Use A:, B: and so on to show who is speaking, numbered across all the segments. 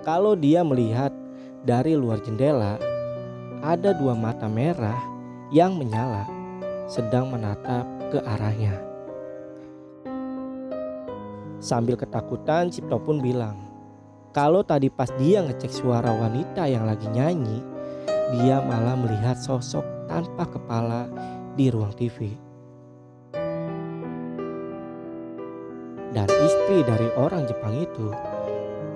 A: kalau dia melihat dari luar jendela ada dua mata merah yang menyala sedang menatap ke arahnya. Sambil ketakutan, Cipto pun bilang, kalau tadi pas dia ngecek suara wanita yang lagi nyanyi, dia malah melihat sosok tanpa kepala di ruang TV. Dan istri dari orang Jepang itu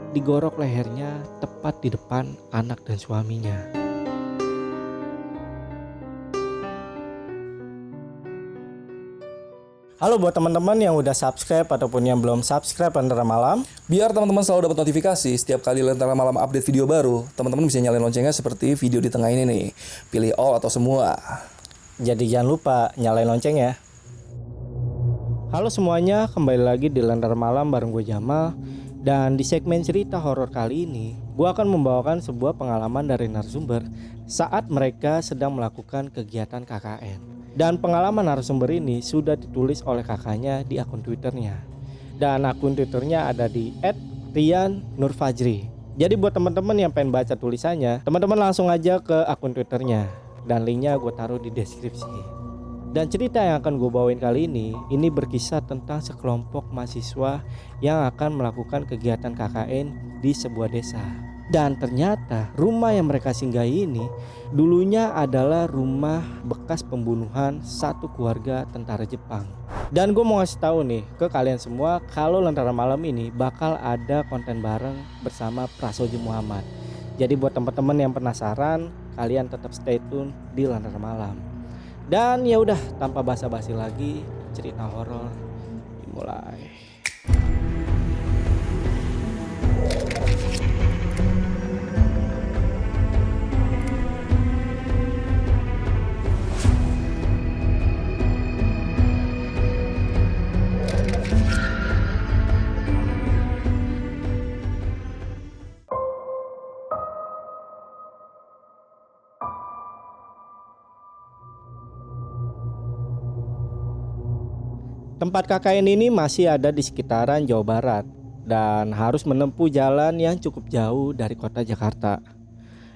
A: digorok lehernya tepat di depan anak dan suaminya. Halo buat teman-teman yang udah subscribe ataupun yang belum subscribe Lentera Malam.
B: Biar teman-teman selalu dapat notifikasi setiap kali Lentera Malam update video baru, teman-teman bisa nyalain loncengnya seperti video di tengah ini nih. Pilih all atau semua.
A: Jadi jangan lupa nyalain lonceng ya. Halo semuanya, kembali lagi di Lentera Malam bareng gue Jamal. Dan di segmen cerita horor kali ini, gue akan membawakan sebuah pengalaman dari narasumber saat mereka sedang melakukan kegiatan KKN. Dan pengalaman narasumber ini sudah ditulis oleh kakaknya di akun Twitternya. Dan akun Twitternya ada di @rian_nurfajri. Jadi buat teman-teman yang pengen baca tulisannya, teman-teman langsung aja ke akun Twitternya. Dan linknya gue taruh di deskripsi. Dan cerita yang akan gue bawain kali ini berkisah tentang sekelompok mahasiswa yang akan melakukan kegiatan KKN di sebuah desa. Dan ternyata rumah yang mereka singgahi ini dulunya adalah rumah bekas pembunuhan satu keluarga tentara Jepang. Dan gue mau ngasih tahu nih ke kalian semua kalau Lentera Malam ini bakal ada konten bareng bersama Prasojo Muhammad. Jadi buat teman-teman yang penasaran, kalian tetap stay tune di Lentera Malam. Dan ya udah, tanpa basa-basi lagi, cerita horor dimulai. Tempat KKN ini masih ada di sekitaran Jawa Barat dan harus menempuh jalan yang cukup jauh dari kota Jakarta.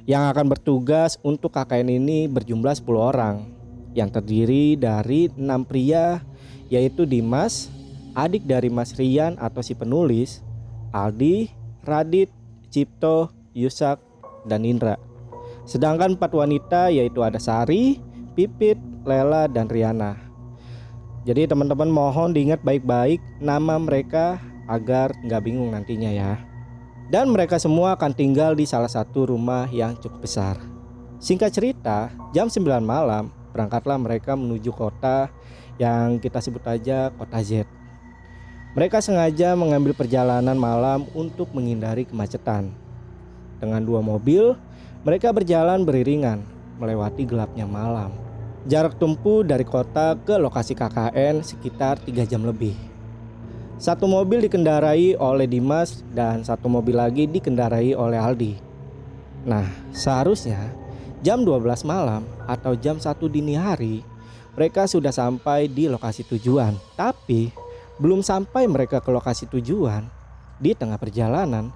A: Yang akan bertugas untuk KKN ini berjumlah 10 orang yang terdiri dari 6 pria, yaitu Dimas, adik dari Mas Rian atau si penulis, Aldi, Radit, Cipto, Yusak, dan Indra. Sedangkan 4 wanita yaitu ada Sari, Pipit, Lela, dan Riana. Jadi teman-teman mohon diingat baik-baik nama mereka agar nggak bingung nantinya ya. Dan mereka semua akan tinggal di salah satu rumah yang cukup besar. Singkat cerita, jam 9 malam berangkatlah mereka menuju kota yang kita sebut aja kota Z. Mereka sengaja mengambil perjalanan malam untuk menghindari kemacetan. Dengan 2 mobil, mereka berjalan beriringan melewati gelapnya malam. Jarak tempuh dari kota ke lokasi KKN sekitar 3 jam lebih. Satu mobil dikendarai oleh Dimas dan satu mobil lagi dikendarai oleh Aldi. Nah, seharusnya jam 12 malam atau jam 1 dini hari mereka sudah sampai di lokasi tujuan. Tapi belum sampai mereka ke lokasi tujuan, di tengah perjalanan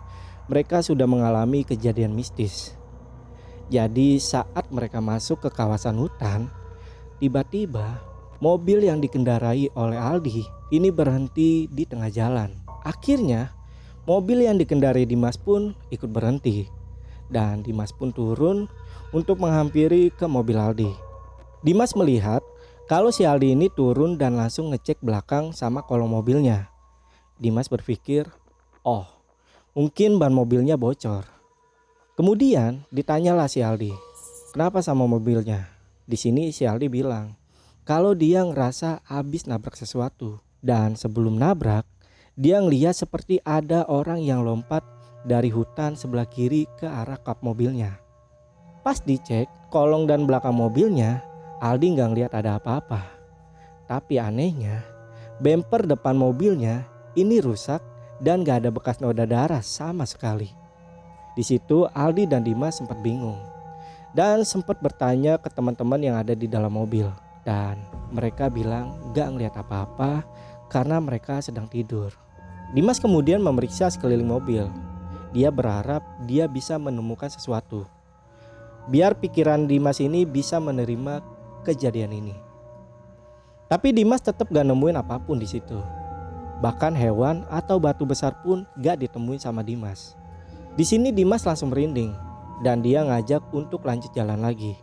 A: mereka sudah mengalami kejadian mistis. Jadi saat mereka masuk ke kawasan hutan, tiba-tiba mobil yang dikendarai oleh Aldi ini berhenti di tengah jalan. Akhirnya mobil yang dikendarai Dimas pun ikut berhenti. Dan Dimas pun turun untuk menghampiri ke mobil Aldi. Dimas melihat kalau si Aldi ini turun dan langsung ngecek belakang sama kolong mobilnya. Dimas berpikir, oh mungkin ban mobilnya bocor. Kemudian ditanyalah si Aldi, kenapa sama mobilnya? Di sini si Aldi bilang kalau dia ngerasa habis nabrak sesuatu. Dan sebelum nabrak, dia ngeliat seperti ada orang yang lompat dari hutan sebelah kiri ke arah kap mobilnya. Pas dicek kolong dan belakang mobilnya, Aldi nggak ngeliat ada apa-apa. Tapi anehnya, bemper depan mobilnya ini rusak dan gak ada bekas noda darah sama sekali. Di situ Aldi dan Dimas sempat bingung. Dan sempat bertanya ke teman-teman yang ada di dalam mobil. Dan mereka bilang gak ngeliat apa-apa karena mereka sedang tidur. Dimas kemudian memeriksa sekeliling mobil. dia berharap dia bisa menemukan sesuatu. Biar pikiran Dimas ini bisa menerima kejadian ini. Tapi Dimas tetap gak nemuin apapun di situ. Bahkan hewan atau batu besar pun gak ditemuin sama Dimas. Di sini Dimas langsung merinding dan dia ngajak untuk lanjut jalan lagi.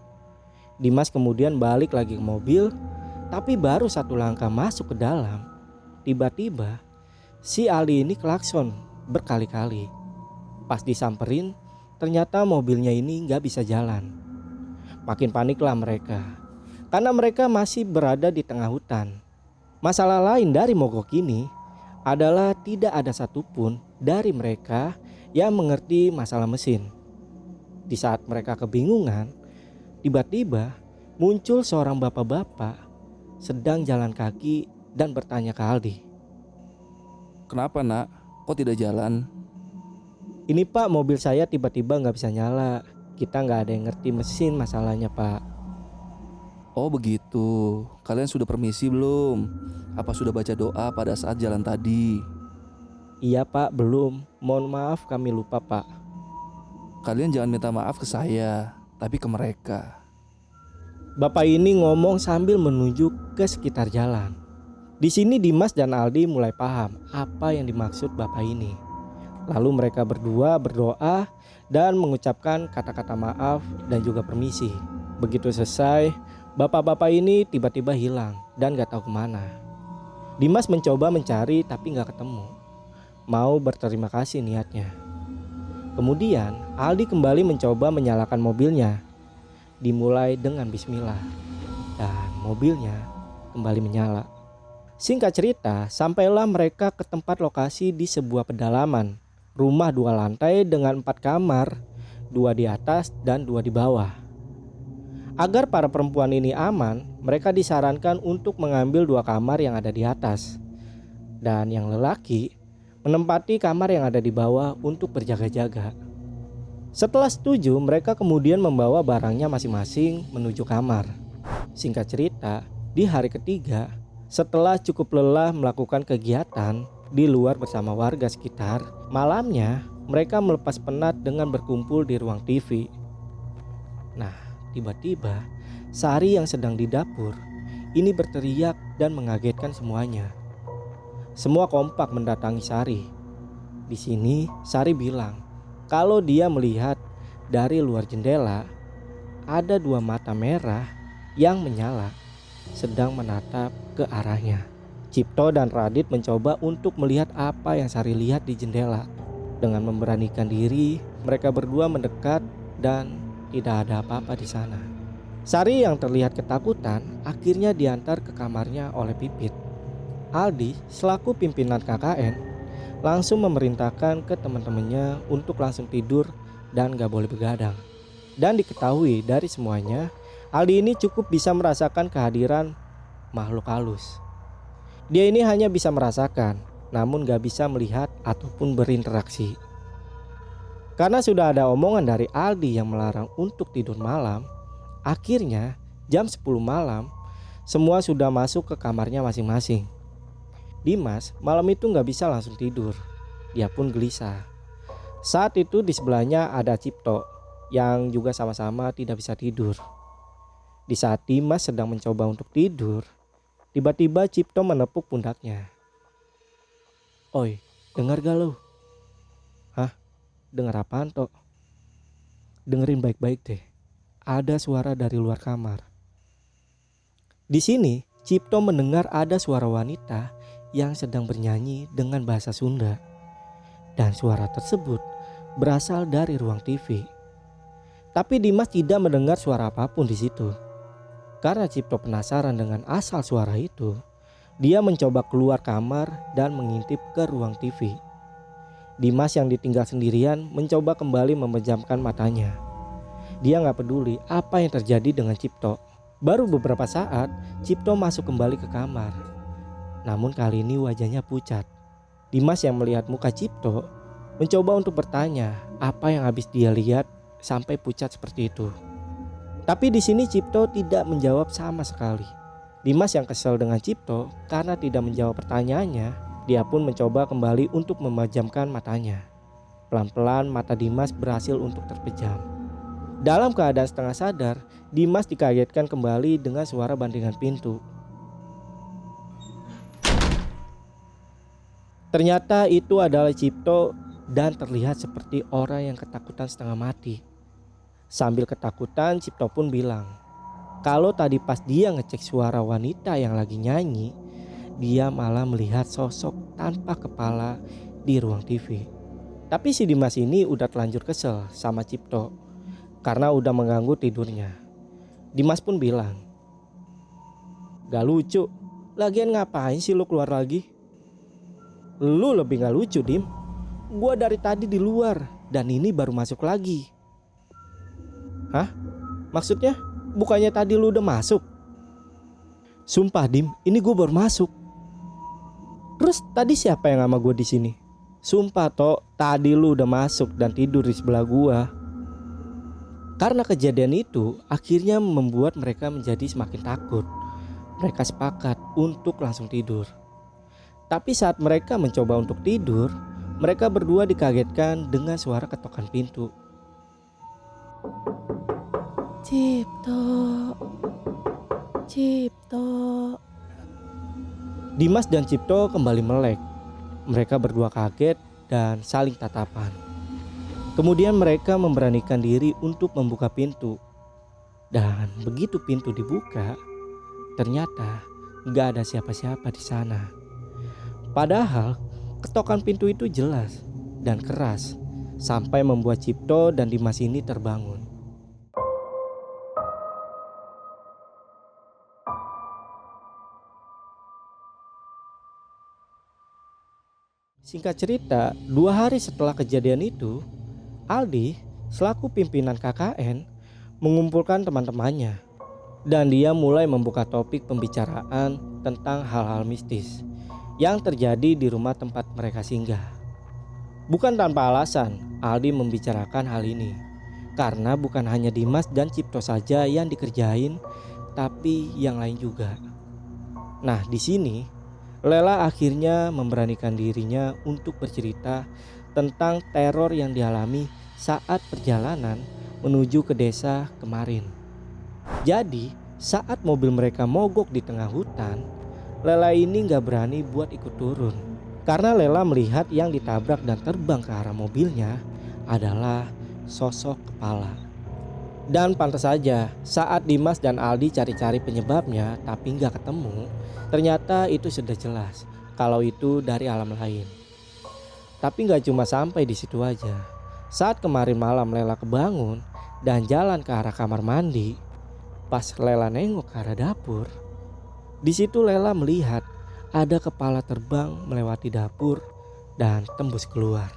A: Dimas kemudian balik lagi ke mobil, tapi baru satu langkah masuk ke dalam, tiba-tiba si Ali ini klakson berkali-kali. Pas disamperin, ternyata mobilnya ini gak bisa jalan. Makin paniklah mereka, karena mereka masih berada di tengah hutan. Masalah lain dari mogok ini adalah tidak ada satupun dari mereka yang mengerti masalah mesin. Di saat mereka kebingungan, tiba-tiba muncul seorang bapak-bapak sedang jalan kaki dan bertanya ke Aldi.
B: Kenapa nak? Kok tidak jalan?
A: Ini Pak, mobil saya tiba-tiba gak bisa nyala. Kita gak ada yang ngerti mesin masalahnya Pak.
B: Oh begitu. Kalian sudah permisi belum? Apa sudah baca doa pada saat jalan tadi?
A: Iya Pak, belum. Mohon maaf kami lupa Pak.
B: Kalian jangan minta maaf ke saya, tapi ke mereka.
A: Bapak ini ngomong sambil menunjuk ke sekitar jalan. Di sini Dimas dan Aldi mulai paham apa yang dimaksud bapak ini. Lalu mereka berdua berdoa dan mengucapkan kata-kata maaf dan juga permisi. Begitu selesai, bapak-bapak ini tiba-tiba hilang dan gak tahu kemana. Dimas mencoba mencari tapi gak ketemu. Mau berterima kasih niatnya. Kemudian Aldi kembali mencoba menyalakan mobilnya. Dimulai dengan bismillah dan mobilnya kembali menyala. Singkat cerita, sampailah mereka ke tempat lokasi di sebuah pedalaman. Rumah 2 lantai dengan 4 kamar, 2 di atas dan 2 di bawah. Agar para perempuan ini aman, mereka disarankan untuk mengambil 2 kamar yang ada di atas. Dan yang lelaki menempati kamar yang ada di bawah untuk berjaga-jaga. Setelah setuju, mereka kemudian membawa barangnya masing-masing menuju kamar. Singkat cerita, di hari ketiga, setelah cukup lelah melakukan kegiatan di luar bersama warga sekitar, malamnya mereka melepas penat dengan berkumpul di ruang TV. Nah, tiba-tiba Sari yang sedang di dapur ini berteriak dan mengagetkan semuanya. Semua kompak mendatangi Sari. Di sini Sari bilang kalau dia melihat dari luar jendela ada 2 mata merah yang menyala sedang menatap ke arahnya. Cipto dan Radit mencoba untuk melihat apa yang Sari lihat di jendela. Dengan memberanikan diri, mereka berdua mendekat dan tidak ada apa-apa di sana. Sari yang terlihat ketakutan akhirnya diantar ke kamarnya oleh Pipit. Aldi selaku pimpinan KKN langsung memerintahkan ke teman-temannya untuk langsung tidur dan gak boleh begadang. Dan diketahui dari semuanya, Aldi ini cukup bisa merasakan kehadiran makhluk halus. Dia ini hanya bisa merasakan, namun gak bisa melihat ataupun berinteraksi. Karena sudah ada omongan dari Aldi yang melarang untuk tidur malam, akhirnya jam 10 malam semua sudah masuk ke kamarnya masing-masing. Dimas malam itu gak bisa langsung tidur, dia pun gelisah. Saat itu di sebelahnya ada Cipto yang juga sama-sama tidak bisa tidur. Di saat Dimas sedang mencoba untuk tidur, tiba-tiba Cipto menepuk pundaknya. Oi, dengar gak lo? Hah? Dengar apaan Tok? Dengerin baik-baik deh. Ada suara dari luar kamar. Di sini Cipto mendengar ada suara wanita yang sedang bernyanyi dengan bahasa Sunda. Dan suara tersebut berasal dari ruang TV. Tapi Dimas tidak mendengar suara apapun di situ. Karena Cipto penasaran dengan asal suara itu, dia mencoba keluar kamar dan mengintip ke ruang TV. Dimas yang ditinggal sendirian mencoba kembali memejamkan matanya. Dia gak peduli apa yang terjadi dengan Cipto. Baru beberapa saat, Cipto masuk kembali ke kamar. Namun kali ini wajahnya pucat. Dimas yang melihat muka Cipto mencoba untuk bertanya apa yang habis dia lihat sampai pucat seperti itu. Tapi di sini Cipto tidak menjawab sama sekali. Dimas yang kesal dengan Cipto karena tidak menjawab pertanyaannya, dia pun mencoba kembali untuk memejamkan matanya. Pelan-pelan mata Dimas berhasil untuk terpejam. Dalam keadaan setengah sadar, Dimas dikagetkan kembali dengan suara bantingan pintu. Ternyata itu adalah Cipto dan terlihat seperti orang yang ketakutan setengah mati. Sambil ketakutan, Cipto pun bilang, kalau tadi pas dia ngecek suara wanita yang lagi nyanyi, dia malah melihat sosok tanpa kepala di ruang TV. Tapi si Dimas ini udah terlanjur kesel sama Cipto karena udah mengganggu tidurnya. Dimas pun bilang, gak lucu, lagian ngapain sih lu keluar lagi? Lu lebih gak lucu, Dim. Gua dari tadi di luar dan ini baru masuk lagi. Hah? Maksudnya bukannya tadi lu udah masuk? Sumpah, Dim, ini gua baru masuk. Terus tadi siapa yang sama gua di sini? Sumpah Tok, tadi lu udah masuk dan tidur di sebelah gua. Karena kejadian itu akhirnya membuat mereka menjadi semakin takut. Mereka sepakat untuk langsung tidur. Tapi saat mereka mencoba untuk tidur, mereka berdua dikagetkan dengan suara ketokan pintu.
C: Cipto, Cipto.
A: Dimas dan Cipto kembali melek. Mereka berdua kaget dan saling tatapan. Kemudian mereka memberanikan diri untuk membuka pintu. Dan begitu pintu dibuka, ternyata gak ada siapa-siapa di sana. Padahal ketokan pintu itu jelas dan keras sampai membuat Cipto dan Dimas ini terbangun. Singkat cerita, 2 hari setelah kejadian itu, Aldi selaku pimpinan KKN mengumpulkan teman-temannya dan dia mulai membuka topik pembicaraan tentang hal-hal mistis yang terjadi di rumah tempat mereka singgah. Bukan tanpa alasan Aldi membicarakan hal ini, karena bukan hanya Dimas dan Cipto saja yang dikerjain, tapi yang lain juga. Nah, di sini Lela akhirnya memberanikan dirinya untuk bercerita tentang teror yang dialami saat perjalanan menuju ke desa kemarin. Jadi, saat mobil mereka mogok di tengah hutan, Lela ini gak berani buat ikut turun karena Lela melihat yang ditabrak dan terbang ke arah mobilnya adalah sosok kepala. Dan pantas saja saat Dimas dan Aldi cari-cari penyebabnya tapi gak ketemu, ternyata itu sudah jelas kalau itu dari alam lain. Tapi gak cuma sampai di situ aja. Saat kemarin malam Lela kebangun dan jalan ke arah kamar mandi, pas Lela nengok ke arah dapur, di situ Lela melihat ada kepala terbang melewati dapur dan tembus keluar.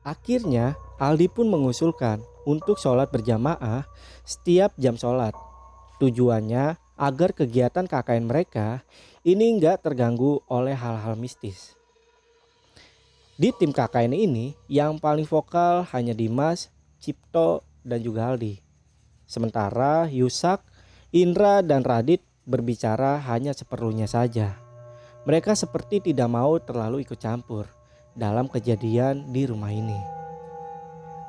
A: Akhirnya Aldi pun mengusulkan untuk sholat berjamaah setiap jam sholat. Tujuannya agar kegiatan KKN mereka ini nggak terganggu oleh hal-hal mistis. Di tim KKN ini yang paling vokal hanya Dimas, Cipto, dan juga Aldi. Sementara Yusak, Indra, dan Radit berbicara hanya seperlunya saja. Mereka seperti tidak mau terlalu ikut campur dalam kejadian di rumah ini.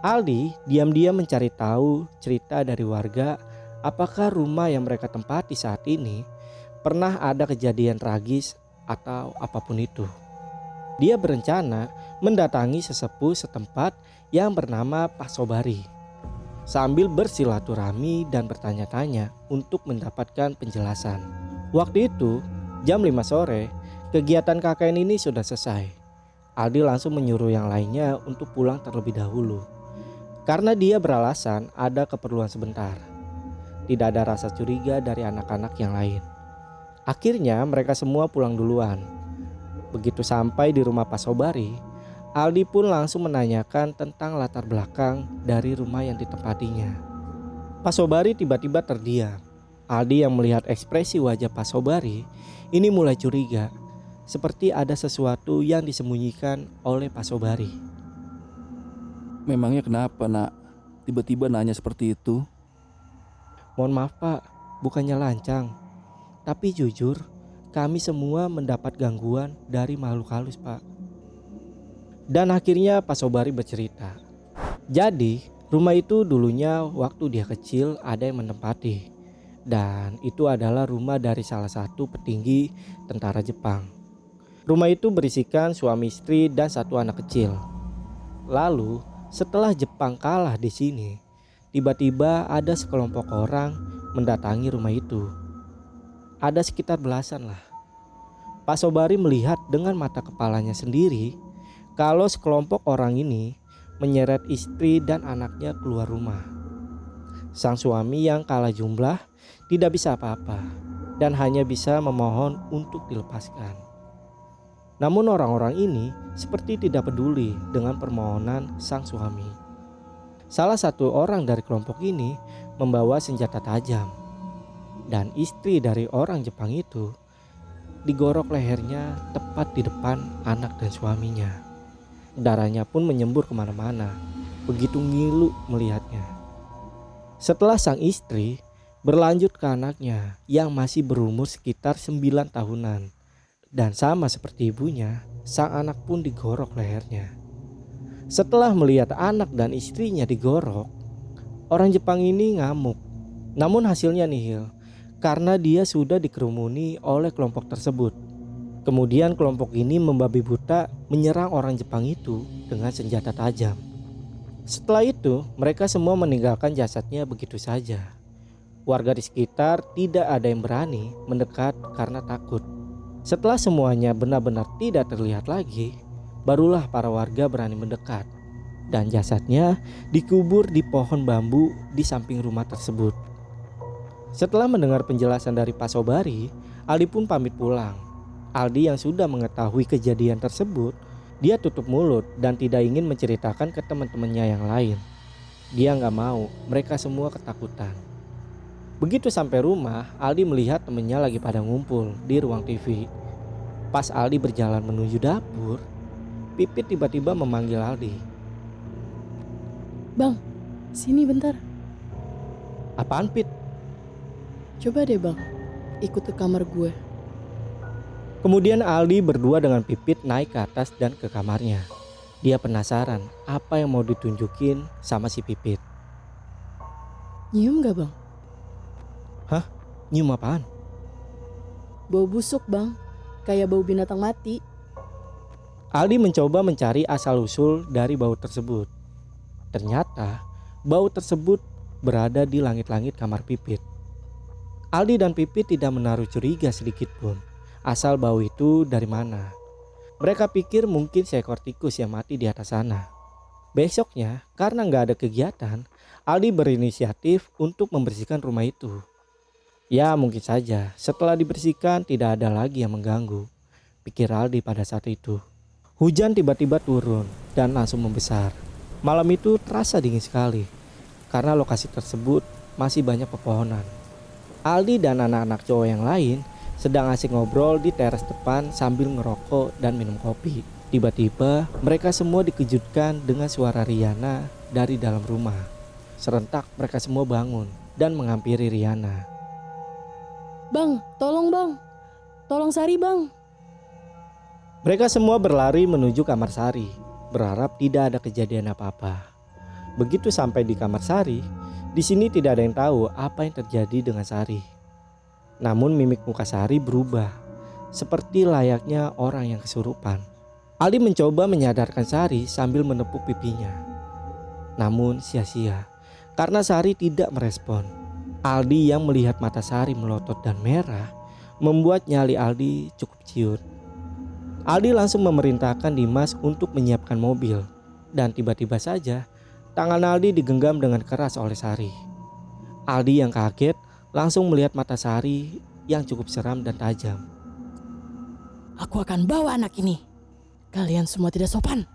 A: Aldi diam-diam mencari tahu cerita dari warga apakah rumah yang mereka tempati saat ini pernah ada kejadian tragis atau apapun itu. Dia berencana mendatangi sesepuh setempat yang bernama Pak Sobari sambil bersilaturahmi dan bertanya-tanya untuk mendapatkan penjelasan. Waktu itu jam 5 sore kegiatan KKN ini sudah selesai. Aldi langsung menyuruh yang lainnya untuk pulang terlebih dahulu karena dia beralasan ada keperluan sebentar. Tidak ada rasa curiga dari anak-anak yang lain. Akhirnya mereka semua pulang duluan. Begitu sampai di rumah Pak Sobari, Aldi pun langsung menanyakan tentang latar belakang dari rumah yang ditempatinya. Pak Sobari tiba-tiba terdiam. Aldi yang melihat ekspresi wajah Pak Sobari ini mulai curiga, seperti ada sesuatu yang disembunyikan oleh Pak Sobari.
B: Memangnya kenapa nak? Tiba-tiba nanya seperti itu?
A: Mohon maaf Pak, bukannya lancang, tapi jujur kami semua mendapat gangguan dari makhluk halus, Pak. Dan akhirnya Pak Sobari bercerita. Jadi rumah itu dulunya waktu dia kecil ada yang menempati. Dan itu adalah rumah dari salah satu petinggi tentara Jepang. Rumah itu berisikan suami istri dan satu anak kecil. Lalu setelah Jepang kalah di sini, tiba-tiba ada sekelompok orang mendatangi rumah itu. Ada sekitar belasan lah. Pak Sobari melihat dengan mata kepalanya sendiri kalau sekelompok orang ini menyeret istri dan anaknya keluar rumah. Sang suami yang kalah jumlah tidak bisa apa-apa dan hanya bisa memohon untuk dilepaskan. Namun orang-orang ini seperti tidak peduli dengan permohonan sang suami. Salah satu orang dari kelompok ini membawa senjata tajam. Dan istri dari orang Jepang itu digorok lehernya tepat di depan anak dan suaminya. Darahnya pun menyembur kemana-mana. Begitu ngilu melihatnya. Setelah sang istri berlanjut ke anaknya yang masih berumur sekitar 9 tahunan. Dan sama seperti ibunya, sang anak pun digorok lehernya. Setelah melihat anak dan istrinya digorok, orang Jepang ini ngamuk. Namun hasilnya nihil, karena dia sudah dikerumuni oleh kelompok tersebut. Kemudian kelompok ini membabi buta menyerang orang Jepang itu dengan senjata tajam. Setelah itu, mereka semua meninggalkan jasadnya begitu saja. Warga di sekitar tidak ada yang berani mendekat karena takut. Setelah semuanya benar-benar tidak terlihat lagi, barulah para warga berani mendekat. Dan jasadnya dikubur di pohon bambu di samping rumah tersebut. Setelah mendengar penjelasan dari Pak Sobari, Aldi pun pamit pulang. Aldi yang sudah mengetahui kejadian tersebut, dia tutup mulut dan tidak ingin menceritakan ke teman-temannya yang lain. Dia nggak mau mereka semua ketakutan. Begitu sampai rumah, Aldi melihat temannya lagi pada ngumpul di ruang TV. Pas Aldi berjalan menuju dapur, Pipit tiba-tiba memanggil Aldi.
C: Bang, sini bentar.
A: Apaan, Pit?
C: Coba deh bang, ikut ke kamar gue.
A: Kemudian Aldi berdua dengan Pipit naik ke atas dan ke kamarnya. Dia penasaran apa yang mau ditunjukin sama si Pipit.
C: Nyium gak bang?
A: Nyium apaan?
C: Bau busuk bang, kayak bau binatang mati.
A: Aldi mencoba mencari asal-usul dari bau tersebut. Ternyata bau tersebut berada di langit-langit kamar Pipit. Aldi dan Pipit tidak menaruh curiga sedikit pun. Asal bau itu dari mana? Mereka pikir mungkin seekor tikus yang mati di atas sana. Besoknya, karena nggak ada kegiatan, Aldi berinisiatif untuk membersihkan rumah itu. Ya mungkin saja setelah dibersihkan tidak ada lagi yang mengganggu, pikir Aldi pada saat itu. Hujan tiba-tiba turun dan langsung membesar. Malam itu terasa dingin sekali karena lokasi tersebut masih banyak pepohonan. Aldi dan anak-anak cowok yang lain sedang asik ngobrol di teras depan sambil ngerokok dan minum kopi. Tiba-tiba mereka semua dikejutkan dengan suara Riana dari dalam rumah. Serentak mereka semua bangun dan menghampiri Riana.
C: Bang, tolong Sari bang.
A: Mereka semua berlari menuju kamar Sari, berharap tidak ada kejadian apa-apa. Begitu sampai di kamar Sari, di sini tidak ada yang tahu apa yang terjadi dengan Sari. Namun mimik muka Sari berubah, seperti layaknya orang yang kesurupan. Aldi mencoba menyadarkan Sari sambil menepuk pipinya. Namun sia-sia, karena Sari tidak merespon. Aldi yang melihat mata Sari melotot dan merah membuat nyali Aldi cukup ciut. Aldi langsung memerintahkan Dimas untuk menyiapkan mobil. Dan tiba-tiba saja tangan Aldi digenggam dengan keras oleh Sari. Aldi yang kaget langsung melihat mata Sari yang cukup seram dan tajam.
C: Aku akan bawa anak ini. Kalian semua tidak sopan,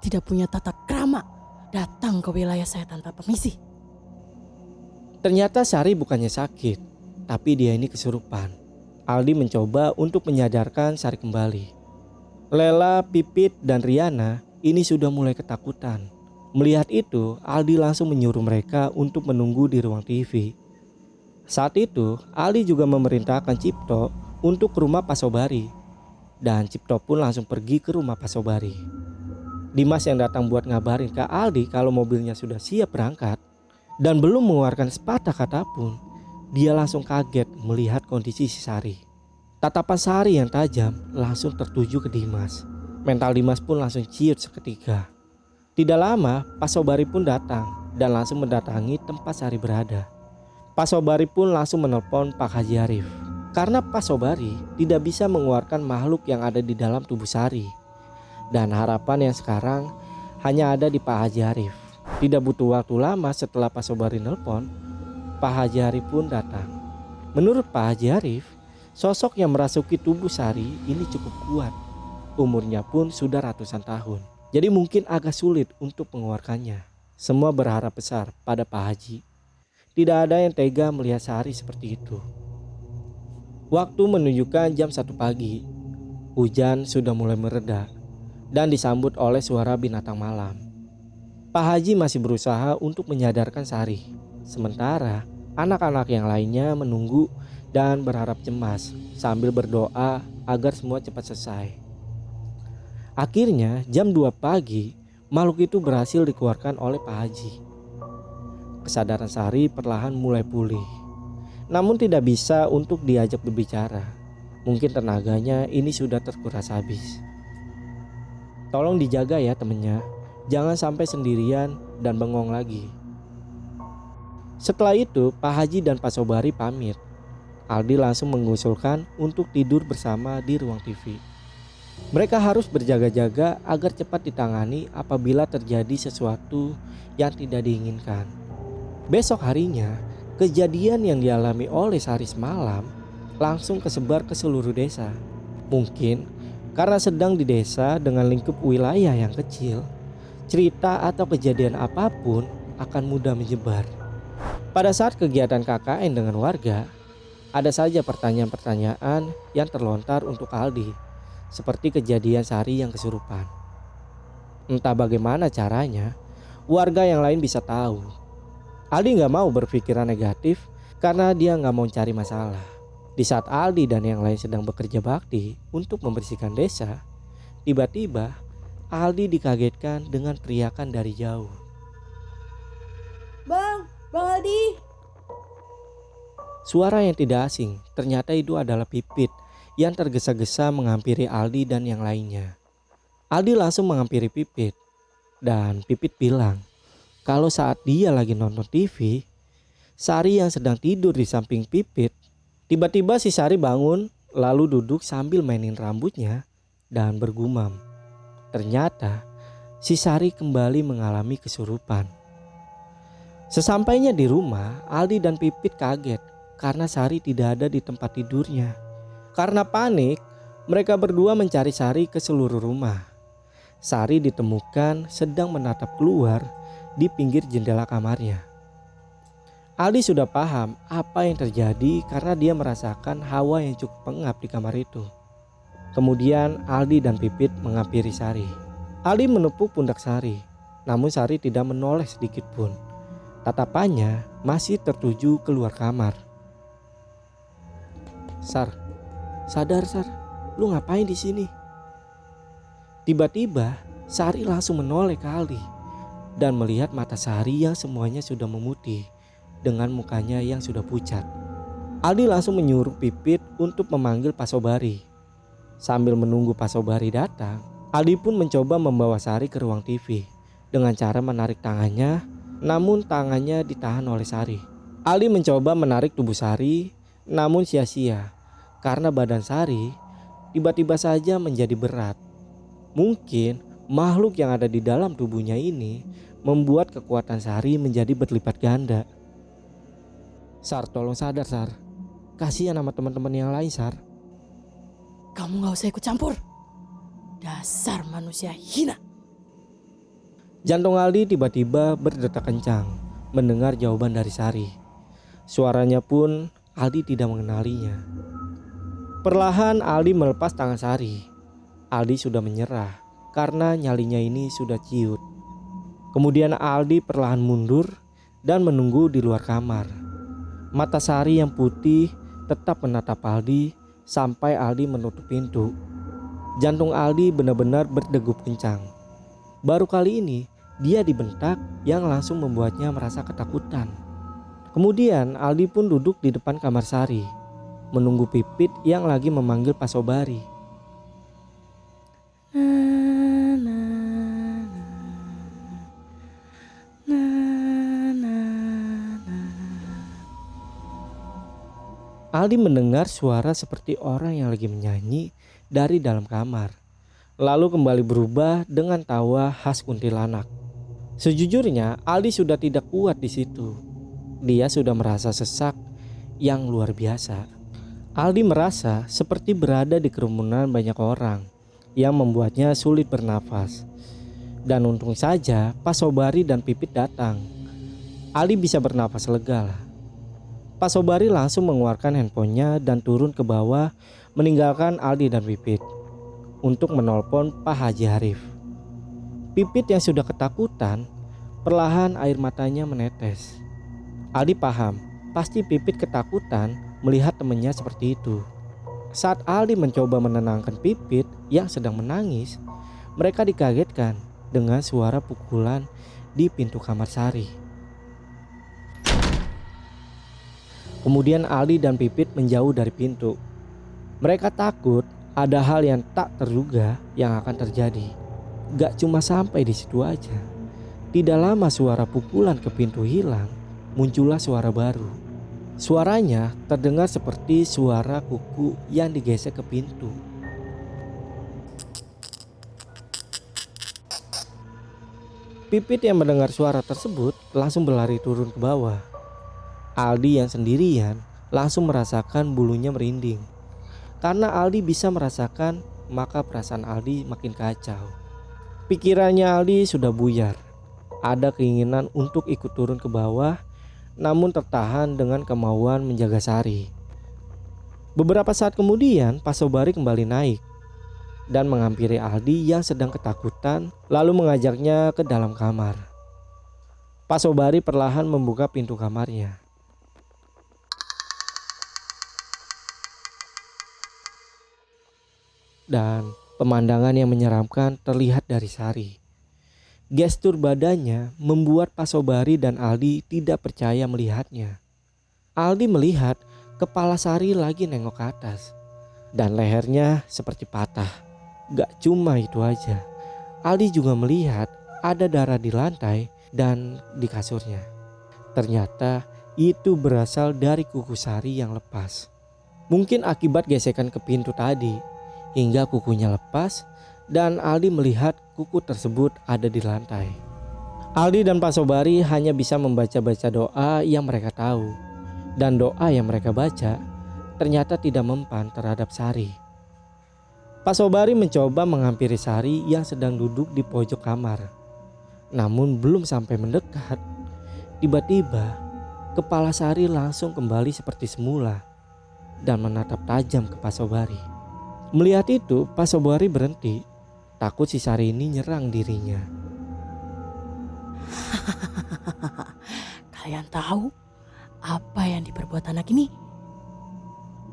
C: tidak punya tata krama, datang ke wilayah saya tanpa permisi.
A: Ternyata Sari bukannya sakit, tapi dia ini kesurupan. Aldi mencoba untuk menyadarkan Sari kembali. Lela, Pipit, dan Riana ini sudah mulai ketakutan. Melihat itu, Aldi langsung menyuruh mereka untuk menunggu di ruang TV. Saat itu Aldi juga memerintahkan Cipto untuk ke rumah Pak Sobari. Dan Cipto pun langsung pergi ke rumah Pak Sobari. Dimas yang datang buat ngabarin ke Aldi kalau mobilnya sudah siap berangkat dan belum mengeluarkan sepatah kata pun, dia langsung kaget melihat kondisi si Sari. Tatapan Sari yang tajam langsung tertuju ke Dimas. Mental Dimas pun langsung ciut seketika. Tidak lama Pak Sobari pun datang dan langsung mendatangi tempat Sari berada. Pak Sobari pun langsung menelpon Pak Haji Arif. Karena Pak Sobari tidak bisa mengeluarkan makhluk yang ada di dalam tubuh Sari. Dan harapan yang sekarang hanya ada di Pak Haji Arif. Tidak butuh waktu lama setelah Pak Sobari nelpon, Pak Haji Arif pun datang. Menurut Pak Haji Arif, sosok yang merasuki tubuh Sari ini cukup kuat. Umurnya pun sudah ratusan tahun. Jadi mungkin agak sulit untuk mengeluarkannya. Semua berharap besar pada Pak Haji. Tidak ada yang tega melihat Sari seperti itu. Waktu menunjukkan jam 1 pagi. Hujan sudah mulai mereda dan disambut oleh suara binatang malam. Pak Haji masih berusaha untuk menyadarkan Sari. Sementara anak-anak yang lainnya menunggu dan berharap cemas sambil berdoa agar semua cepat selesai. Akhirnya jam 2 pagi makhluk itu berhasil dikeluarkan oleh Pak Haji. Kesadaran Sari perlahan mulai pulih. Namun tidak bisa untuk diajak berbicara. Mungkin tenaganya ini sudah terkuras habis. Tolong dijaga ya temennya. Jangan sampai sendirian dan bengong lagi. Setelah itu Pak Haji dan Pak Sobari pamit. Aldi langsung mengusulkan untuk tidur bersama di ruang TV. Mereka harus berjaga-jaga agar cepat ditangani apabila terjadi sesuatu yang tidak diinginkan. Besok harinya, kejadian yang dialami oleh Sari semalam langsung kesebar ke seluruh desa. Mungkin karena sedang di desa dengan lingkup wilayah yang kecil, cerita atau kejadian apapun akan mudah menyebar. Pada saat kegiatan KKN dengan warga, ada saja pertanyaan-pertanyaan yang terlontar untuk Aldi, seperti kejadian Sari yang kesurupan. Entah bagaimana caranya, warga yang lain bisa tahu. Aldi gak mau berpikiran negatif karena dia gak mau cari masalah. Di saat Aldi dan yang lain sedang bekerja bakti untuk membersihkan desa, tiba-tiba Aldi dikagetkan dengan teriakan dari jauh.
D: Bang Aldi.
A: Suara yang tidak asing, ternyata itu adalah Pipit yang tergesa-gesa menghampiri Aldi dan yang lainnya. Aldi langsung menghampiri Pipit dan Pipit bilang kalau saat dia lagi nonton TV, Sari yang sedang tidur di samping Pipit, tiba-tiba si Sari bangun lalu duduk sambil mainin rambutnya dan bergumam. Ternyata si Sari kembali mengalami kesurupan. Sesampainya di rumah, Aldi dan Pipit kaget karena Sari tidak ada di tempat tidurnya. Karena panik, mereka berdua mencari Sari ke seluruh rumah. Sari ditemukan sedang menatap keluar di pinggir jendela kamarnya. Aldi sudah paham apa yang terjadi karena dia merasakan hawa yang cukup pengap di kamar itu. Kemudian Aldi dan Pipit menghampiri Sari. Aldi menepuk pundak Sari, namun Sari tidak menoleh sedikit pun. Tatapannya masih tertuju keluar kamar. Sar, sadar Sar, lu ngapain di sini? Tiba-tiba Sari langsung menoleh ke Aldi dan melihat mata Sari yang semuanya sudah memutih dengan mukanya yang sudah pucat. Aldi langsung menyuruh Pipit untuk memanggil Pak Sobari. Sambil menunggu Pak Sobari datang, Aldi pun mencoba membawa Sari ke ruang TV dengan cara menarik tangannya, namun tangannya ditahan oleh Sari. Aldi mencoba menarik tubuh Sari, namun sia-sia karena badan Sari tiba-tiba saja menjadi berat. Mungkin makhluk yang ada di dalam tubuhnya ini membuat kekuatan Sari menjadi berlipat ganda. Sar, tolong sadar Sar. Kasihan sama teman-teman yang lain Sar.
C: Kamu gak usah ikut campur. Dasar manusia hina.
A: Jantung Aldi tiba-tiba berdetak kencang mendengar jawaban dari Sari. Suaranya pun Aldi tidak mengenalinya. Perlahan Aldi melepas tangan Sari. Aldi sudah menyerah karena nyalinya ini sudah ciut. Kemudian Aldi perlahan mundur dan menunggu di luar kamar. Mata Sari yang putih tetap menatap Aldi sampai Aldi menutup pintu. Jantung Aldi benar-benar berdegup kencang. Baru kali ini dia dibentak yang langsung membuatnya merasa ketakutan. Kemudian Aldi pun duduk di depan kamar Sari, menunggu Pipit yang lagi memanggil Pak Sobari. Aldi mendengar suara seperti orang yang lagi menyanyi dari dalam kamar, lalu kembali berubah dengan tawa khas kuntilanak. Sejujurnya Aldi sudah tidak kuat di situ. Dia sudah merasa sesak yang luar biasa. Aldi merasa seperti berada di kerumunan banyak orang yang membuatnya sulit bernafas. Dan untung saja Pak Sobari dan Pipit datang. Aldi bisa bernafas lega lah. Pak Sobari langsung mengeluarkan handphonenya dan turun ke bawah meninggalkan Aldi dan Pipit untuk menelpon Pak Haji Harif. Pipit yang sudah ketakutan, perlahan air matanya menetes. Aldi paham, pasti Pipit ketakutan melihat temannya seperti itu. Saat Aldi mencoba menenangkan Pipit yang sedang menangis, mereka dikagetkan dengan suara pukulan di pintu kamar Sari. Kemudian Aldi dan Pipit menjauh dari pintu. Mereka takut ada hal yang tak terduga yang akan terjadi. Gak cuma sampai di situ aja. Tidak lama suara pukulan ke pintu hilang, muncullah suara baru. Suaranya terdengar seperti suara kuku yang digesek ke pintu. Pipit yang mendengar suara tersebut langsung berlari turun ke bawah. Aldi yang sendirian langsung merasakan bulunya merinding. Karena Aldi bisa merasakan, maka perasaan Aldi makin kacau. Pikirannya Aldi sudah buyar. Ada keinginan untuk ikut turun ke bawah, namun tertahan dengan kemauan menjaga Sari. Beberapa saat kemudian Pak Sobari kembali naik dan menghampiri Aldi yang sedang ketakutan, lalu mengajaknya ke dalam kamar. Pak Sobari perlahan membuka pintu kamarnya. Dan pemandangan yang menyeramkan terlihat dari Sari. Gestur badannya membuat Pak Sobari dan Aldi tidak percaya melihatnya. Aldi melihat kepala Sari lagi nengok ke atas dan lehernya seperti patah. Gak cuma itu aja, Aldi juga melihat ada darah di lantai dan di kasurnya. Ternyata itu berasal dari kuku Sari yang lepas. Mungkin akibat gesekan ke pintu tadi hingga kukunya lepas dan Aldi melihat kuku tersebut ada di lantai. Aldi dan Pak Sobari hanya bisa membaca-baca doa yang mereka tahu, dan doa yang mereka baca ternyata tidak mempan terhadap Sari. Pak Sobari mencoba menghampiri Sari yang sedang duduk di pojok kamar. Namun belum sampai mendekat, tiba-tiba kepala Sari langsung kembali seperti semula dan menatap tajam ke Pak Sobari. Melihat itu, Pak Sobari berhenti, takut si Sari ini nyerang dirinya.
C: Kalian tahu apa yang diperbuat anak ini?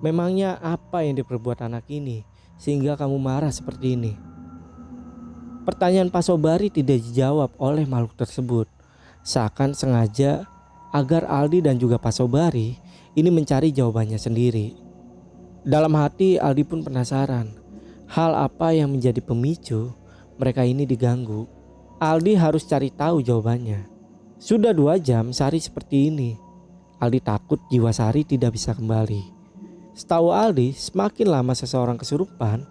A: Memangnya apa yang diperbuat anak ini sehingga kamu marah seperti ini? Pertanyaan Pak Sobari tidak dijawab oleh makhluk tersebut. Seakan sengaja agar Aldi dan juga Pak Sobari ini mencari jawabannya sendiri. Dalam hati Aldi pun penasaran, hal apa yang menjadi pemicu mereka ini diganggu. Aldi harus cari tahu jawabannya. Sudah 2 jam Sari seperti ini. Aldi takut jiwa Sari tidak bisa kembali. Setahu Aldi, semakin lama seseorang kesurupan,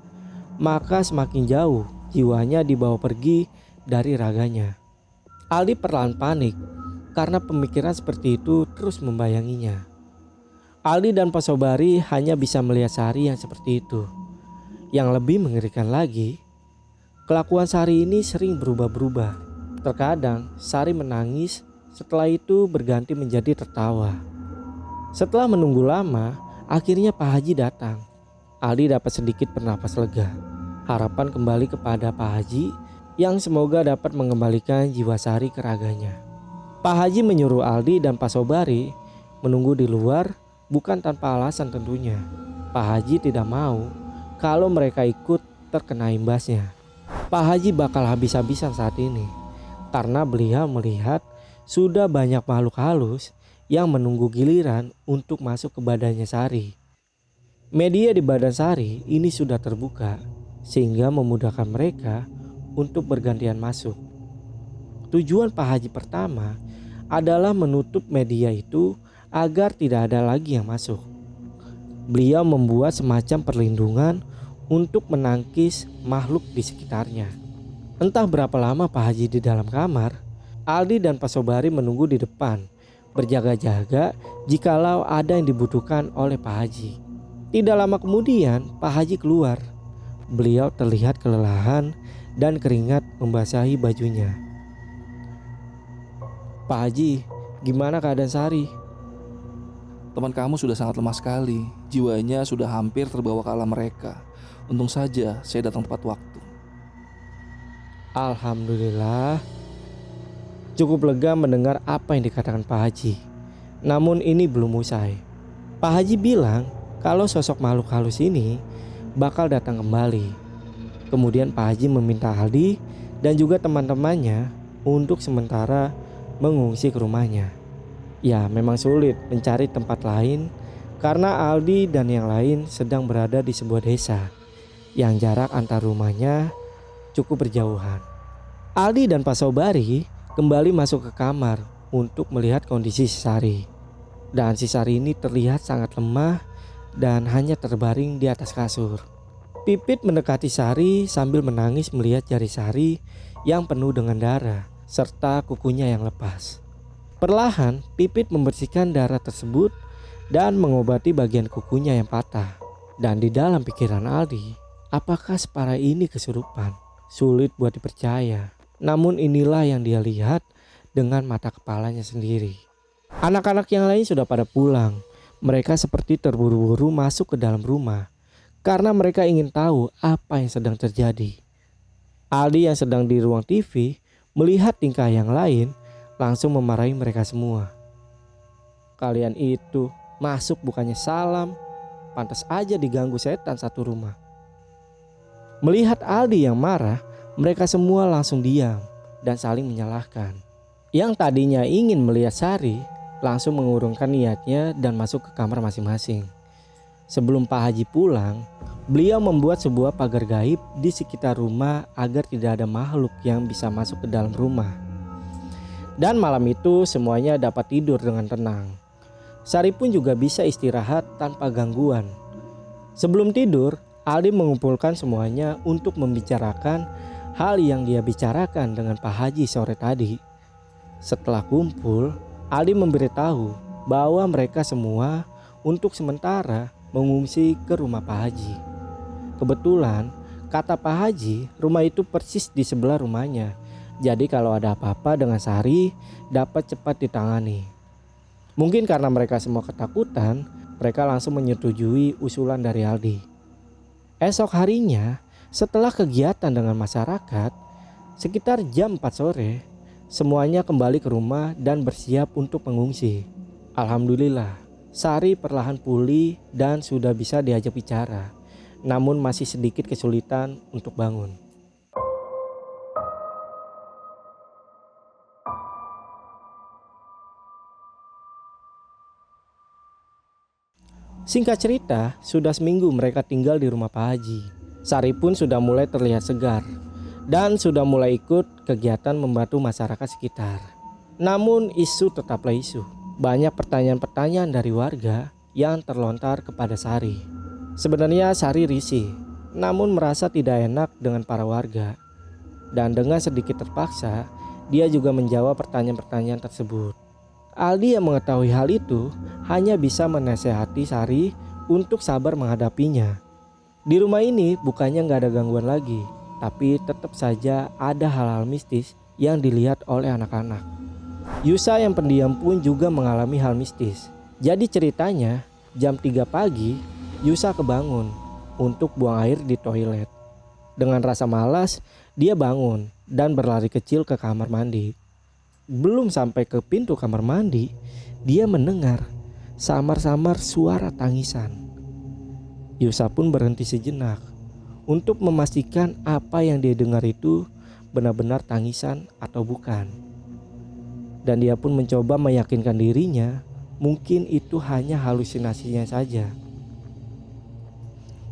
A: maka semakin jauh jiwanya dibawa pergi dari raganya. Aldi perlahan panik karena pemikiran seperti itu terus membayanginya. Aldi dan Pak Sobari hanya bisa melihat Sari yang seperti itu. Yang lebih mengerikan lagi, kelakuan Sari ini sering berubah-berubah. Terkadang Sari menangis, setelah itu berganti menjadi tertawa. Setelah menunggu lama, akhirnya Pak Haji datang. Aldi dapat sedikit bernapas lega. Harapan kembali kepada Pak Haji yang semoga dapat mengembalikan jiwa Sari ke raganya. Pak Haji menyuruh Aldi dan Pak Sobari menunggu di luar bukan tanpa alasan tentunya. Pak Haji tidak mau kalau mereka ikut terkena imbasnya. Pak Haji bakal habis-habisan saat ini karena beliau melihat sudah banyak makhluk halus yang menunggu giliran untuk masuk ke badannya Sari. Media di badan Sari ini sudah terbuka sehingga memudahkan mereka untuk bergantian masuk. Tujuan Pak Haji pertama adalah menutup media itu agar tidak ada lagi yang masuk. Beliau membuat semacam perlindungan untuk menangkis makhluk di sekitarnya. Entah berapa lama Pak Haji di dalam kamar, Aldi dan Pak Sobari menunggu di depan, berjaga-jaga jikalau ada yang dibutuhkan oleh Pak Haji. Tidak lama kemudian Pak Haji keluar. Beliau terlihat kelelahan dan keringat membasahi bajunya. "Pak Haji, gimana keadaan Sari?"
B: Teman kamu sudah sangat lemah sekali. Jiwanya sudah hampir terbawa ke alam mereka. Untung saja saya datang tepat waktu.
A: Alhamdulillah. Cukup lega mendengar apa yang dikatakan Pak Haji. Namun ini belum usai. Pak Haji bilang kalau sosok makhluk halus ini bakal datang kembali. Kemudian Pak Haji meminta Aldi dan juga teman-temannya untuk sementara mengungsi ke rumahnya. Ya, memang sulit mencari tempat lain karena Aldi dan yang lain sedang berada di sebuah desa yang jarak antar rumahnya cukup berjauhan. Aldi dan Pak Sobari kembali masuk ke kamar untuk melihat kondisi si Sari. Dan si Sari ini terlihat sangat lemah dan hanya terbaring di atas kasur. Pipit mendekati Sari sambil menangis melihat jari Sari yang penuh dengan darah serta kukunya yang lepas. Perlahan Pipit membersihkan darah tersebut dan mengobati bagian kukunya yang patah. Dan di dalam pikiran Aldi, apakah separah ini kesurupan? Sulit buat dipercaya. Namun inilah yang dia lihat dengan mata kepalanya sendiri. Anak-anak yang lain sudah pada pulang. Mereka seperti terburu-buru masuk ke dalam rumah karena mereka ingin tahu apa yang sedang terjadi. Aldi yang sedang di ruang TV melihat tingkah yang lain langsung memarahi mereka semua. "Kalian itu masuk bukannya salam, pantas aja diganggu setan satu rumah." Melihat Aldi yang marah, mereka semua langsung diam dan saling menyalahkan. Yang tadinya ingin melihat Sari langsung mengurungkan niatnya dan masuk ke kamar masing-masing. Sebelum Pak Haji pulang, beliau membuat sebuah pagar gaib di sekitar rumah agar tidak ada makhluk yang bisa masuk ke dalam rumah. Dan malam itu semuanya dapat tidur dengan tenang. Sari pun juga bisa istirahat tanpa gangguan. Sebelum tidur, Aldi mengumpulkan semuanya untuk membicarakan hal yang dia bicarakan dengan Pak Haji sore tadi. Setelah kumpul, Aldi memberitahu bahwa mereka semua untuk sementara mengungsi ke rumah Pak Haji. Kebetulan, kata Pak Haji, rumah itu persis di sebelah rumahnya. Jadi kalau ada apa-apa dengan Sari dapat cepat ditangani. Mungkin karena mereka semua ketakutan, mereka langsung menyetujui usulan dari Aldi. Esok harinya, setelah kegiatan dengan masyarakat, sekitar jam 4 sore, semuanya kembali ke rumah dan bersiap untuk mengungsi. Alhamdulillah, Sari perlahan pulih dan sudah bisa diajak bicara. Namun masih sedikit kesulitan untuk bangun. Singkat cerita, sudah seminggu mereka tinggal di rumah Pak Haji. Sari pun sudah mulai terlihat segar dan sudah mulai ikut kegiatan membantu masyarakat sekitar. Namun isu tetaplah isu. Banyak pertanyaan-pertanyaan dari warga yang terlontar kepada Sari. Sebenarnya Sari risih, namun merasa tidak enak dengan para warga. Dan dengan sedikit terpaksa, dia juga menjawab pertanyaan-pertanyaan tersebut. Aldi yang mengetahui hal itu hanya bisa menasehati Sari untuk sabar menghadapinya. Di rumah ini bukannya nggak ada gangguan lagi, tapi tetap saja ada hal-hal mistis yang dilihat oleh anak-anak. Yusa yang pendiam pun juga mengalami hal mistis. Jadi ceritanya jam 3 pagi Yusa kebangun untuk buang air di toilet. Dengan rasa malas dia bangun dan berlari kecil ke kamar mandi. Belum sampai ke pintu kamar mandi, dia mendengar samar-samar suara tangisan. Yusa pun berhenti sejenak untuk memastikan apa yang dia dengar itu benar-benar tangisan atau bukan. Dan dia pun mencoba meyakinkan dirinya mungkin itu hanya halusinasinya saja.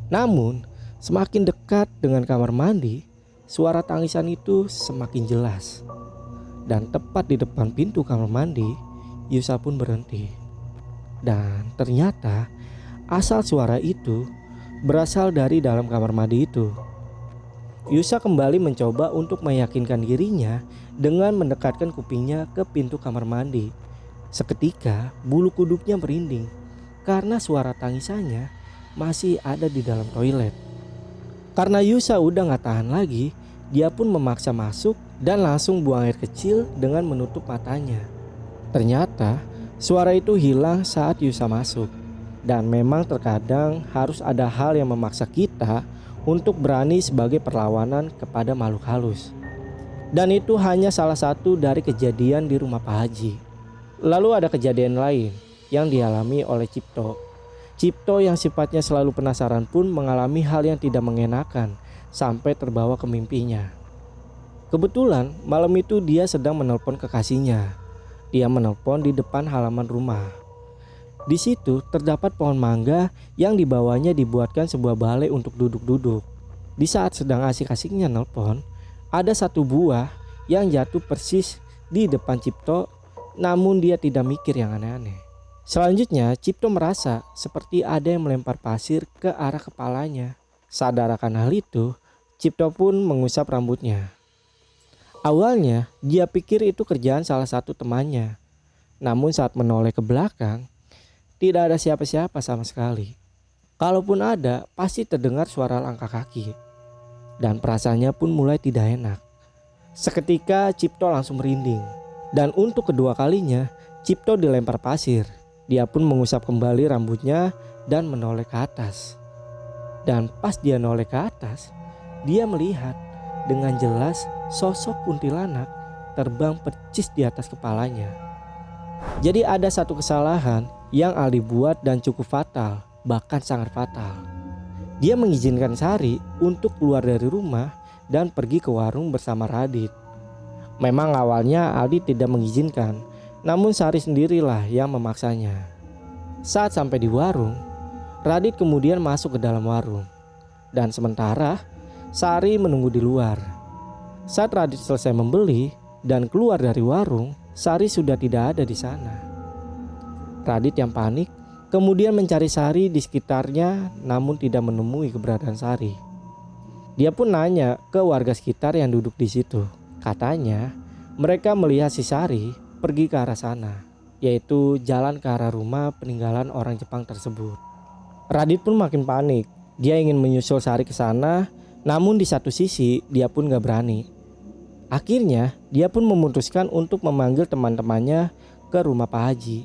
A: Namun semakin dekat dengan kamar mandi, suara tangisan itu semakin jelas. Dan tepat di depan pintu kamar mandi, Yusa pun berhenti. Dan ternyata asal suara itu berasal dari dalam kamar mandi itu. Yusa kembali mencoba untuk meyakinkan dirinya dengan mendekatkan kupingnya ke pintu kamar mandi. Seketika bulu kuduknya merinding karena suara tangisannya masih ada di dalam toilet. Karena Yusa udah gak tahan lagi, dia pun memaksa masuk dan langsung buang air kecil dengan menutup matanya. Ternyata suara itu hilang saat Yusa masuk. Dan memang terkadang harus ada hal yang memaksa kita untuk berani sebagai perlawanan kepada makhluk halus. Dan itu hanya salah satu dari kejadian di rumah Pak Haji. Lalu ada kejadian lain yang dialami oleh Cipto. Cipto yang sifatnya selalu penasaran pun mengalami hal yang tidak mengenakan sampai terbawa ke mimpinya. Kebetulan malam itu dia sedang menelpon kekasihnya. Dia menelpon di depan halaman rumah. Di situ terdapat pohon mangga yang dibawahnya dibuatkan sebuah balai untuk duduk-duduk. Di saat sedang asik-asiknya nelpon, ada satu buah yang jatuh persis di depan Cipto, namun dia tidak mikir yang aneh-aneh. Selanjutnya Cipto merasa seperti ada yang melempar pasir ke arah kepalanya. Sadar akan hal itu, Cipto pun mengusap rambutnya. Awalnya dia pikir itu kerjaan salah satu temannya. Namun saat menoleh ke belakang, tidak ada siapa-siapa sama sekali. Kalaupun ada, pasti terdengar suara langkah kaki. Dan perasaannya pun mulai tidak enak. Seketika Cipto langsung merinding. Dan untuk kedua kalinya, Cipto dilempar pasir. Dia pun mengusap kembali rambutnya dan menoleh ke atas. Dan pas dia noleh ke atas, dia melihat dengan jelas sosok kuntilanak terbang percis di atas kepalanya. Jadi ada satu kesalahan yang Aldi buat dan cukup fatal, bahkan sangat fatal. Dia mengizinkan Sari untuk keluar dari rumah dan pergi ke warung bersama Radit. Memang awalnya Aldi tidak mengizinkan, namun Sari sendirilah yang memaksanya. Saat sampai di warung, Radit kemudian masuk ke dalam warung. Dan sementara Sari menunggu di luar. Saat Radit selesai membeli dan keluar dari warung, Sari sudah tidak ada di sana. Radit yang panik kemudian mencari Sari di sekitarnya, namun tidak menemui keberadaan Sari. Dia pun nanya ke warga sekitar yang duduk di situ. Katanya mereka melihat si Sari pergi ke arah sana, yaitu jalan ke arah rumah peninggalan orang Jepang tersebut. Radit pun makin panik. Dia ingin menyusul Sari ke sana, namun di satu sisi dia pun gak berani. Akhirnya dia pun memutuskan untuk memanggil teman-temannya ke rumah Pak Haji.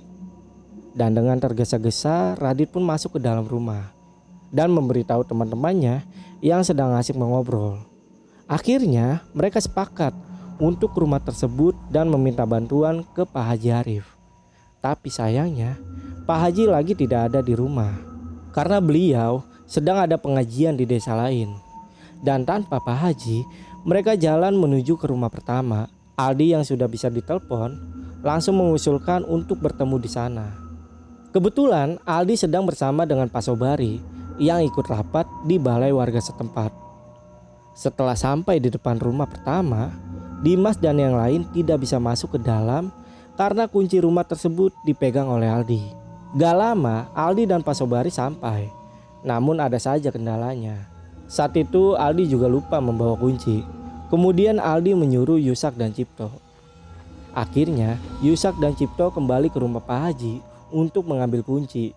A: Dan dengan tergesa-gesa Radit pun masuk ke dalam rumah dan memberitahu teman-temannya yang sedang asik mengobrol. Akhirnya mereka sepakat untuk ke rumah tersebut dan meminta bantuan ke Pak Haji Arif. Tapi sayangnya Pak Haji lagi tidak ada di rumah karena beliau sedang ada pengajian di desa lain. Dan tanpa Pak Haji, mereka jalan menuju ke rumah pertama. Aldi yang sudah bisa ditelepon langsung mengusulkan untuk bertemu di sana. Kebetulan Aldi sedang bersama dengan Pak Sobari yang ikut rapat di balai warga setempat. Setelah sampai di depan rumah pertama, Dimas dan yang lain tidak bisa masuk ke dalam karena kunci rumah tersebut dipegang oleh Aldi. Gak lama Aldi dan Pak Sobari sampai, namun ada saja kendalanya. Saat itu Aldi juga lupa membawa kunci. Kemudian Aldi menyuruh Yusak dan Cipto. Akhirnya Yusak dan Cipto kembali ke rumah Pak Haji untuk mengambil kunci.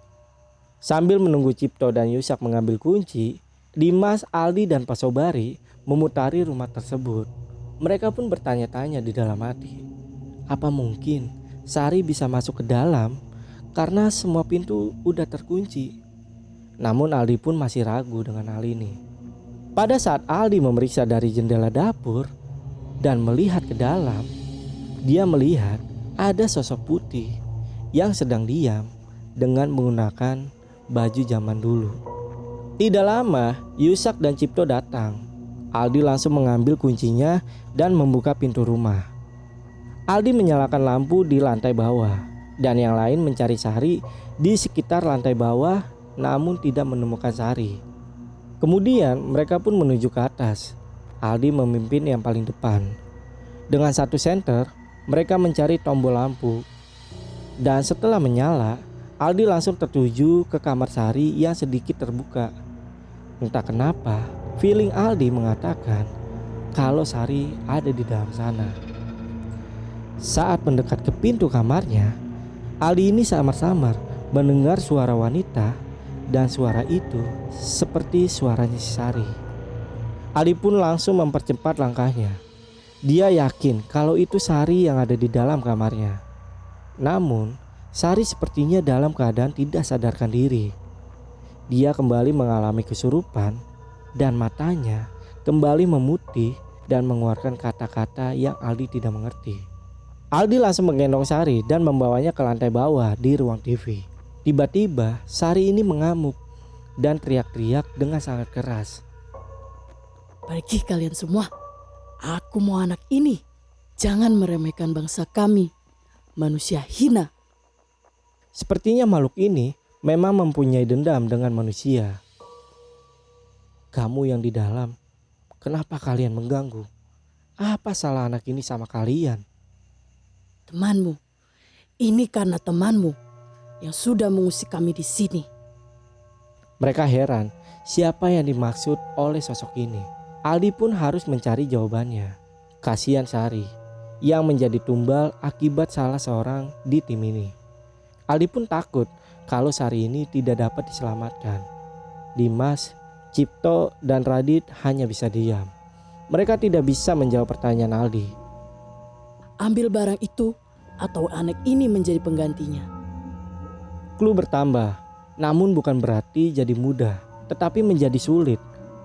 A: Sambil menunggu Cipto dan Yusak mengambil kunci, Dimas, Aldi dan Pak Sobari memutari rumah tersebut. Mereka pun bertanya-tanya di dalam hati, apa mungkin Sari bisa masuk ke dalam karena semua pintu udah terkunci. Namun Aldi pun masih ragu dengan hal ini. Pada saat Aldi memeriksa dari jendela dapur dan melihat ke dalam, dia melihat ada sosok putih yang sedang diam dengan menggunakan baju zaman dulu. Tidak lama, Yusak dan Cipto datang. Aldi langsung mengambil kuncinya dan membuka pintu rumah. Aldi menyalakan lampu di lantai bawah dan yang lain mencari Sari di sekitar lantai bawah, namun tidak menemukan Sari. Kemudian mereka pun menuju ke atas. Aldi memimpin yang paling depan. Dengan satu senter, mereka mencari tombol lampu. Dan setelah menyala, Aldi langsung tertuju ke kamar Sari yang sedikit terbuka. Entah kenapa, feeling Aldi mengatakan kalau Sari ada di dalam sana. Saat mendekat ke pintu kamarnya, Aldi ini samar-samar mendengar suara wanita dan suara itu seperti suaranya si Sari. Aldi pun langsung mempercepat langkahnya. Dia yakin kalau itu Sari yang ada di dalam kamarnya. Namun, Sari sepertinya dalam keadaan tidak sadarkan diri. Dia kembali mengalami kesurupan dan matanya kembali memutih dan mengeluarkan kata-kata yang Aldi tidak mengerti. Aldi langsung menggendong Sari dan membawanya ke lantai bawah di ruang TV. Tiba-tiba Sari ini mengamuk dan teriak-teriak dengan sangat keras.
C: Pergi kalian semua. Aku mau anak ini. Jangan meremehkan bangsa kami. Manusia hina.
A: Sepertinya makhluk ini memang mempunyai dendam dengan manusia. Kamu yang di dalam, kenapa kalian mengganggu? Apa salah anak ini sama kalian?
C: Temanmu. Ini karena temanmu yang sudah mengusik kami di sini.
A: Mereka heran siapa yang dimaksud oleh sosok ini. Aldi pun harus mencari jawabannya. Kasihan Sari yang menjadi tumbal akibat salah seorang di tim ini. Aldi pun takut kalau Sari ini tidak dapat diselamatkan. Dimas, Cipto, dan Radit hanya bisa diam. Mereka tidak bisa menjawab pertanyaan Aldi.
C: Ambil barang itu atau anak ini menjadi penggantinya.
A: Clue bertambah, namun bukan berarti jadi mudah, tetapi menjadi sulit.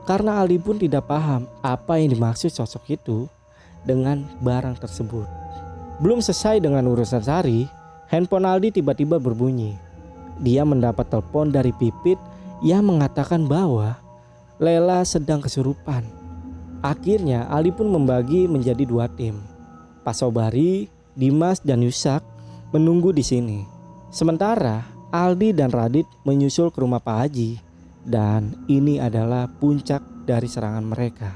A: Karena Aldi pun tidak paham apa yang dimaksud sosok itu dengan barang tersebut. Belum selesai dengan urusan Sari, handphone Aldi tiba-tiba berbunyi. Dia mendapat telepon dari Pipit yang mengatakan bahwa Lela sedang kesurupan. Akhirnya Aldi pun membagi menjadi 2 tim. Pak Sobari, Dimas, dan Yusak menunggu di sini. Sementara Aldi dan Radit menyusul ke rumah Pak Haji. Dan ini adalah puncak dari serangan mereka.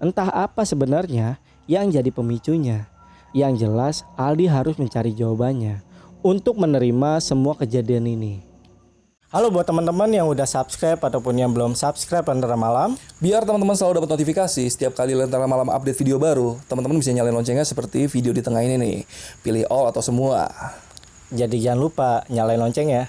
A: Entah apa sebenarnya yang jadi pemicunya. Yang jelas Aldi harus mencari jawabannya untuk menerima semua kejadian ini. Halo buat teman-teman yang udah subscribe ataupun yang belum subscribe Lentera Malam.
B: Biar teman-teman selalu dapat notifikasi setiap kali Lentera Malam update video baru, teman-teman bisa nyalain loncengnya seperti video di tengah ini nih. Pilih all atau semua.
A: Jadi jangan lupa nyalain lonceng ya.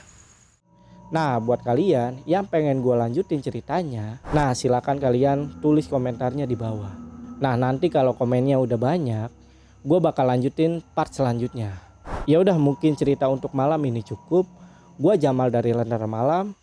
A: Nah buat kalian yang pengen gue lanjutin ceritanya, nah silakan kalian tulis komentarnya di bawah. Nah nanti kalau komennya udah banyak, gue bakal lanjutin part selanjutnya. Ya udah mungkin cerita untuk malam ini cukup. Gue Jamal dari Lentera Malam.